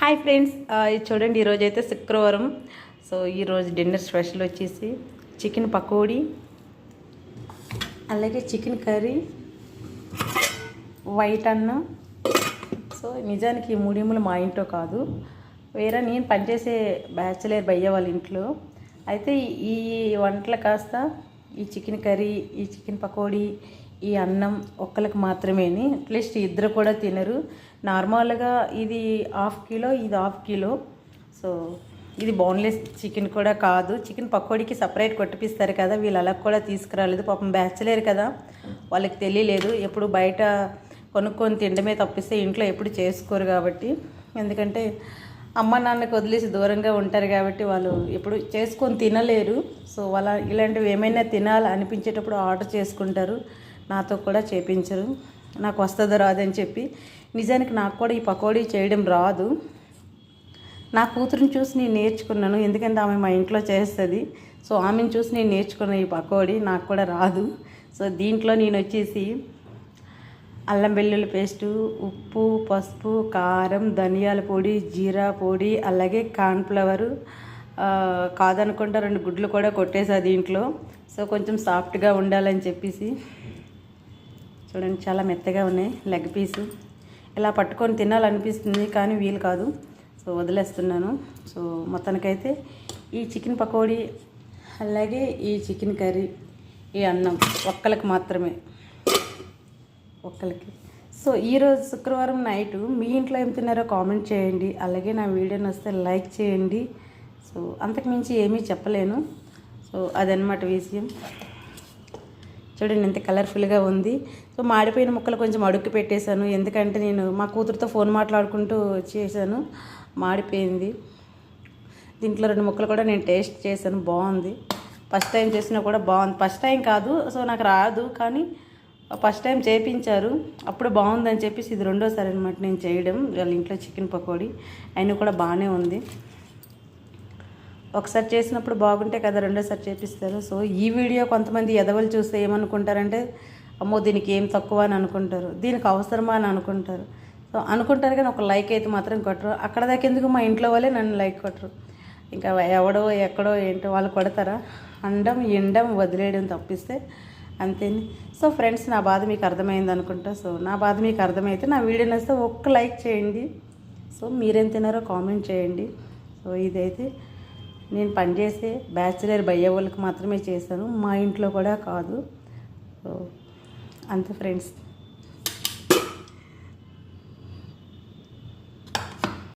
Hi friends, ఇది చూడండి. ఈరోజు అయితే శుక్రవారం. సో ఈరోజు డిన్నర్ స్పెషల్ వచ్చేసి చికెన్ పకోడీ, అలాగే చికెన్ కర్రీ, వైట్ అన్నం. సో నిజానికి ఈ మూడిములు మా ఇంట్లో కాదు, వేరే నేను పనిచేసే బ్యాచిలర్ భయ్య వాళ్ళ ఇంట్లో. అయితే ఈ వంటలు కాస్త ఈ చికెన్ కర్రీ, ఈ చికెన్ పకోడీ, ఈ అన్నం ఒక్కరికి మాత్రమేని. అట్లీస్ట్ ఇద్దరు కూడా తినరు. నార్మల్గా ఇది హాఫ్ కిలో, ఇది హాఫ్ కిలో. సో ఇది బోన్లెస్ చికెన్ కూడా కాదు. చికెన్ పకోడీకి సపరేట్ కొట్టిపిస్తారు కదా, వీళ్ళు అలా కూడా తీసుకురాలేదు. పాపం బ్యాచిలర్ కదా, వాళ్ళకి తెలియలేదు. ఎప్పుడు బయట కొనుక్కొని తినడమే తప్పిస్తే ఇంట్లో ఎప్పుడు చేసుకోరు కాబట్టి. ఎందుకంటే అమ్మ నాన్నకి వదిలేసి దూరంగా ఉంటారు కాబట్టి వాళ్ళు ఎప్పుడు చేసుకొని తినలేరు. సో వాళ్ళ ఇలాంటివి ఏమైనా తినాలి అనిపించేటప్పుడు ఆర్డర్ చేసుకుంటారు, నాతో కూడా చేపించరు. నాకు వస్తుందో రాదని చెప్పి. నిజానికి నాకు కూడా ఈ పకోడీ చేయడం రాదు. నా కూతురుని చూసి నేను నేర్చుకున్నాను, ఎందుకంటే ఆమె మా ఇంట్లో చేస్తుంది. సో ఆమెను చూసి నేను నేర్చుకున్నాను ఈ పకోడీ. నాకు కూడా రాదు. సో దీంట్లో నేను వచ్చేసి అల్లం వెల్లుల్లి పేస్టు, ఉప్పు, పసుపు, కారం, ధనియాల పొడి, జీరా పొడి, అలాగే కార్న్ఫ్లవరు, కాదనుకుంటా 2 గుడ్లు కూడా కొట్టేసా దీంట్లో. సో కొంచెం సాఫ్ట్గా ఉండాలని చెప్పేసి. చూడండి, చాలా మెత్తగా ఉన్నాయి లెగ్ పీసు. ఇలా పట్టుకొని తినాలనిపిస్తుంది కానీ వీలు కాదు, సో వదిలేస్తున్నాను. సో మొత్తానికైతే ఈ చికెన్ పకోడీ, అలాగే ఈ చికెన్ కర్రీ, ఈ అన్నం ఒక్కరికి మాత్రమే, ఒక్కరికి. సో ఈరోజు శుక్రవారం నైటు మీ ఇంట్లో ఏం తిన్నారో కామెంట్ చేయండి. అలాగే నా వీడియోని వస్తే లైక్ చేయండి. సో అంతకుమించి ఏమీ చెప్పలేను. సో అదనమాట విషయం. చూడండి ఎంత కలర్ఫుల్గా ఉంది. సో మాడిపోయిన ముక్కలు కొంచెం అడుక్కి పెట్టేశాను, ఎందుకంటే నేను మా కూతురుతో ఫోన్ మాట్లాడుకుంటూ చేశాను, మాడిపోయింది. దీంట్లో 2 ముక్కలు కూడా నేను టేస్ట్ చేశాను, బాగుంది. ఫస్ట్ టైం చేసినా కూడా బాగుంది. ఫస్ట్ టైం కాదు, సో నాకు రాదు, కానీ ఫస్ట్ టైం చేయించారు, అప్పుడు బాగుందని చెప్పేసి ఇది రెండోసారి అనమాట నేను చేయడం వాళ్ళ ఇంట్లో చికెన్ పకోడీ. అయినా కూడా బాగానే ఉంది. ఒకసారి చేసినప్పుడు బాగుంటే కదా రెండోసారి చేపిస్తారు. సో ఈ వీడియో కొంతమంది ఎదవలు చూస్తే ఏమనుకుంటారంటే, అమ్మో దీనికి ఏం తక్కువ అని అనుకుంటారు, దీనికి అవసరమా అని అనుకుంటారు. సో అనుకుంటారు కానీ ఒక లైక్ అయితే మాత్రం కొట్టరు. అక్కడ దాకా ఎందుకు, మా ఇంట్లో వాళ్ళే నన్ను లైక్ కొట్టరు. ఇంకా ఎవడో ఎక్కడో ఏంటో వాళ్ళు కొడతారా, అండం ఎండం వదిలేయడం తప్పిస్తే అంతేని. సో ఫ్రెండ్స్, నా బాధ మీకు అర్థమైంది అనుకుంటా. సో నా బాధ మీకు అర్థమైతే నా వీడియో నచ్చితే ఒక్క లైక్ చేయండి. సో మీరేం తిన్నారో కామెంట్ చేయండి. సో ఇదైతే నేను పనిచేసే బ్యాచిలర్ భయ్య వాళ్ళకి మాత్రమే చేశాను, మా ఇంట్లో కూడా కాదు. సో అంతే ఫ్రెండ్స్.